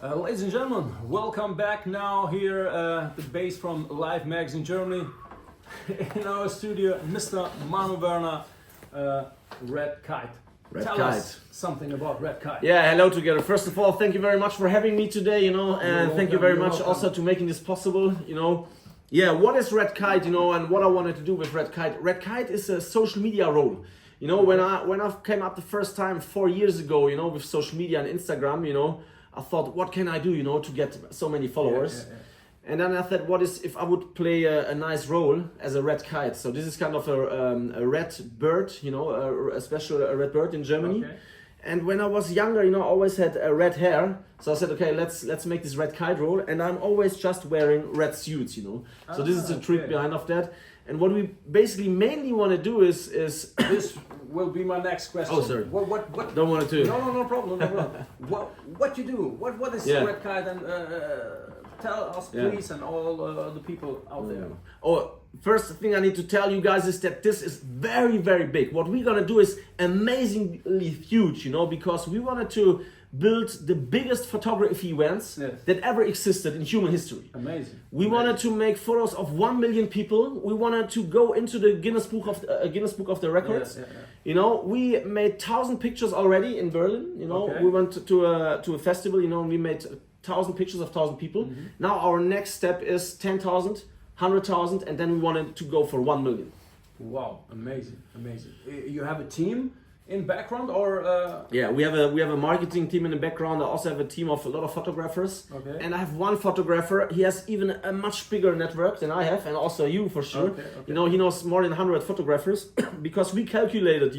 Ladies and gentlemen, welcome back now here at the base from Live Magazin Germany. In our studio, Mr. Manu, RedKite. Tell us something about RedKite. Yeah, hello together. First of all, thank you very much for having me today, and thank you very much also to making this possible, Yeah, what is RedKite, and what I wanted to do with RedKite. RedKite is a social media role. When I came up the first time 4 years ago, with social media and Instagram, I thought, what can I do, to get so many followers? Yeah. And then I thought, what is if I would play a nice role as a red kite? So this is kind of a red bird, a special red bird in Germany. Okay. And when I was younger, I always had red hair. So I said, okay, let's make this red kite role. And I'm always just wearing red suits, So this is the trick behind of that. And what we basically mainly want to do is this will be my next question. Oh, sorry. What? Don't want to. No problem. What you do? What is RedKite? And tell us, please, and all the people out there. Oh, first thing I need to tell you guys is that this is very, very big. What we're gonna do is amazingly huge, because we wanted to build the biggest photography events that ever existed in human history. Amazing. We wanted to make photos of 1 million people. We wanted to go into the Guinness Book of the Records. We made 1,000 pictures already in Berlin. We went to a festival. We made 1,000 pictures of 1,000 people. Mm-hmm. Now our next step is 10,000, 100,000, and then we wanted to go for 1 million. Wow, amazing. You have a team in background, or yeah, we have a marketing team in the background. I also have a team of a lot of photographers. Okay. And I have one photographer. He has even a much bigger network than I have, and also you for sure. Okay. He knows more than 100 photographers because we calculated,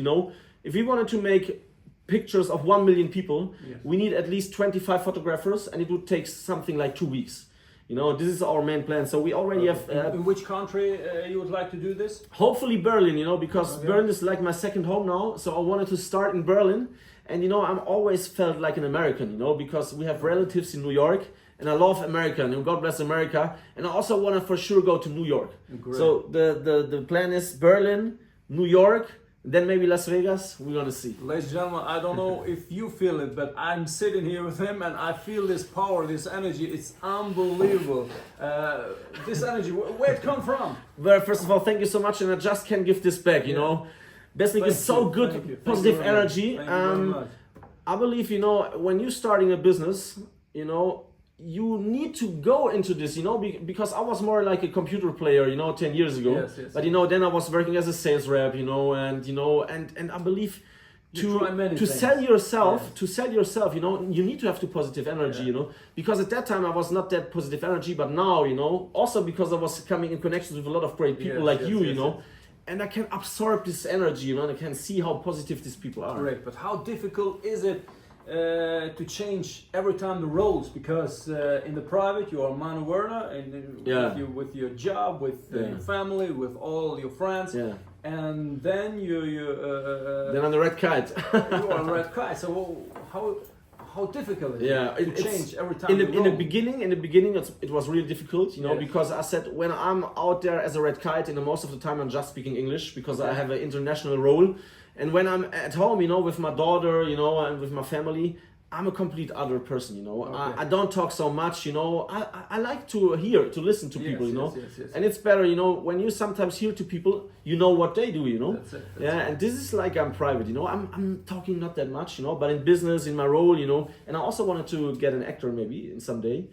if we wanted to make pictures of 1 million people, we need at least 25 photographers, and it would take something like 2 weeks. This is our main plan. So we already have. In which country you would like to do this? Hopefully Berlin, because Berlin is like my second home now. So I wanted to start in Berlin, and I'm always felt like an American, because we have relatives in New York, and I love America, and God bless America. And I also want to for sure go to New York. Great. So the plan is Berlin, New York. Then maybe Las Vegas, we're gonna see. Ladies and gentlemen, I don't know if you feel it, but I'm sitting here with him and I feel this power, this energy. It's unbelievable. This energy, where it come from? Well, first of all, thank you so much, and I just can't give this back, Besnik is so good, positive energy. Thank you very much. I believe, when you're starting a business, you need to go into this, because I was more like a computer player, 10 years ago. Yes. But then I was working as a sales rep, and I believe to sell yourself, you need to have the positive energy, because at that time I was not that positive energy, but now, also because I was coming in connections with a lot of great people like you, and I can absorb this energy, and I can see how positive these people are. Correct, but how difficult is it to change every time the roles, because in the private you are Manu and with your job, with your family, with all your friends, and then then on the RedKite. You are on RedKite. So how difficult is it to change every time? In the beginning, it was really difficult, because I said when I'm out there as a RedKite, most of the time I'm just speaking English because I have an international role. And when I'm at home, with my daughter, and with my family, I'm a complete other person, I don't talk so much, I like to listen to people, Yes. And it's better, when you sometimes hear to people, what they do, That's it. And this is like I'm private, I'm talking not that much, but in business, in my role, and I also wanted to get an actor maybe in someday.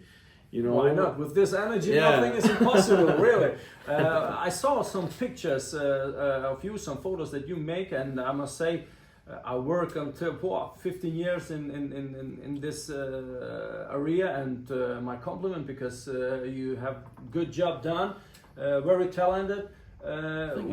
Why not? With this energy, nothing is impossible, really. I saw some pictures of you, some photos that you make, and I must say, I work until 15 years in this area, and my compliment, because you have good job done, very talented.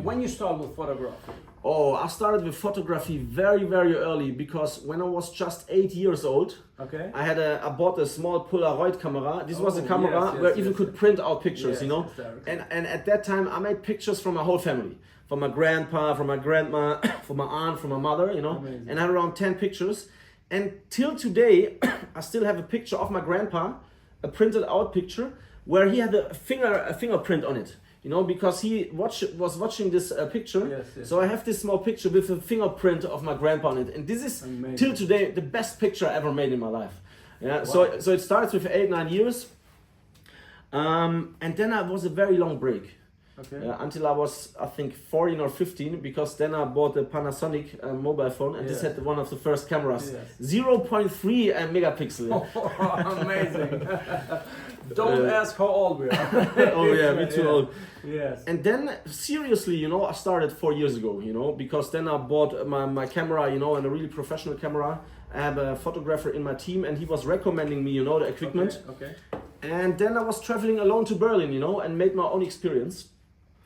When you start with photography? Oh, I started with photography very, very early, because when I was just 8 years old, I bought a small Polaroid camera. This was a camera where even could print out pictures, And at that time I made pictures from my whole family, from my grandpa, from my grandma, from my aunt, from my mother, Amazing. And I had around 10 pictures. And till today, I still have a picture of my grandpa, a printed out picture where he had a fingerprint on it. Because he was watching this picture. Yes. So I have this small picture with a fingerprint of my grandpa on it. And this is, amazing. Till today, the best picture I ever made in my life. Yeah, Wow. so it starts with 8-9 years, and then I was a very long break. Okay. Until I was, I think, 14 or 15, because then I bought a Panasonic mobile phone, and this Yes. had one of the first cameras, Yes. 0.3 megapixel. Amazing. Don't ask how old we are. Oh yeah, me too old. Yes. And then, seriously, I started 4 years ago, because then I bought my camera, and a really professional camera. I have a photographer in my team, and he was recommending me, the equipment. Okay. And then I was traveling alone to Berlin, and made my own experience.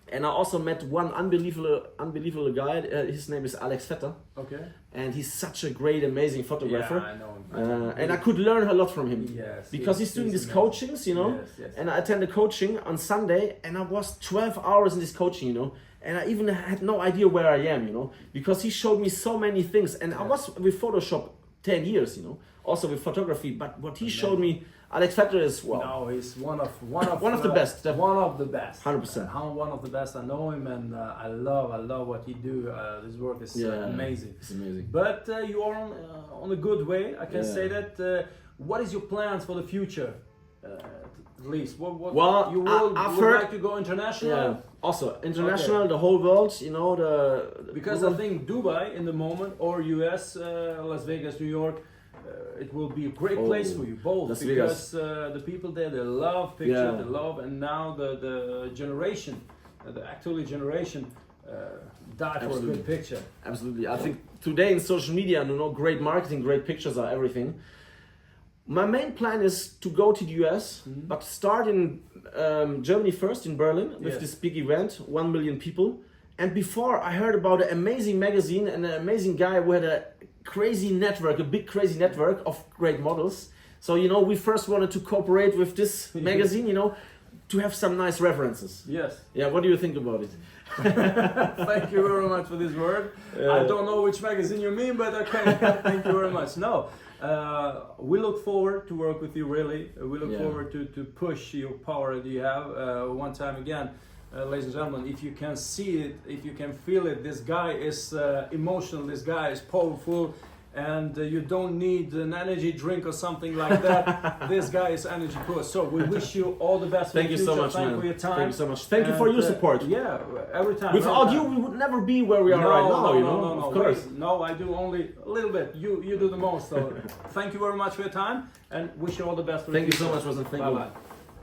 And I also met one unbelievable guy. His name is Alex Vetter. Okay. And he's such a great, amazing photographer. Yeah, I know him. And I could learn a lot no him. Yes. Because he's doing these amazing. coachings, Yes. And I attended coaching on Sunday, and I was 12 hours in this coaching, And I even had no idea where I am, Because he showed me so many things. And I was with Photoshop 10 years, Also with photography. But what he showed me, Alex Vetter is, wow. No, he's one of the best. One of the best. 100%. One of the best. I know him, and I love what he do. His work is amazing. It's amazing. But you are on a good way. I can say that. What is your plans for the future? At least, what Well, you would I've heard, like to go international? Yeah, also international, the whole world, Because I think Dubai in the moment, or US, Las Vegas, New York, it will be a great place for you both, Las because the people there, they love picture, Yeah. they love, and now the generation, the actual generation, die for a Absolutely. good picture. Absolutely. I think today in social media, great marketing, great pictures are everything. My main plan is to go to the US, but start in Germany first, in Berlin, with Yes. this big event, 1 million people. And before, I heard about an amazing magazine and an amazing guy who had a crazy network, a big crazy network of great models. So, we first wanted to cooperate with this magazine, to have some nice references. Yes. Yeah, what do you think about it? Thank you very much for this word. I don't know which magazine you mean, but okay, thank you very much. No, we look forward to work with you, really. We look forward to push your power that you have. One time again, ladies and gentlemen, if you can see it, if you can feel it, this guy is emotional, this guy is powerful, and you don't need an energy drink or something like that. This guy is energy poor. So we wish you all the best. Thank you so much, Thank man. you for your time. Thank you so much. Thank you for your support. Yeah, every time. Without every you, time. we would never be where we are right now, No, of course. No, I do only a little bit. You do the most. So thank you very much for your time, and wish you all the best for the Thank you future. so much, Rosen. Thank you. Bye-bye.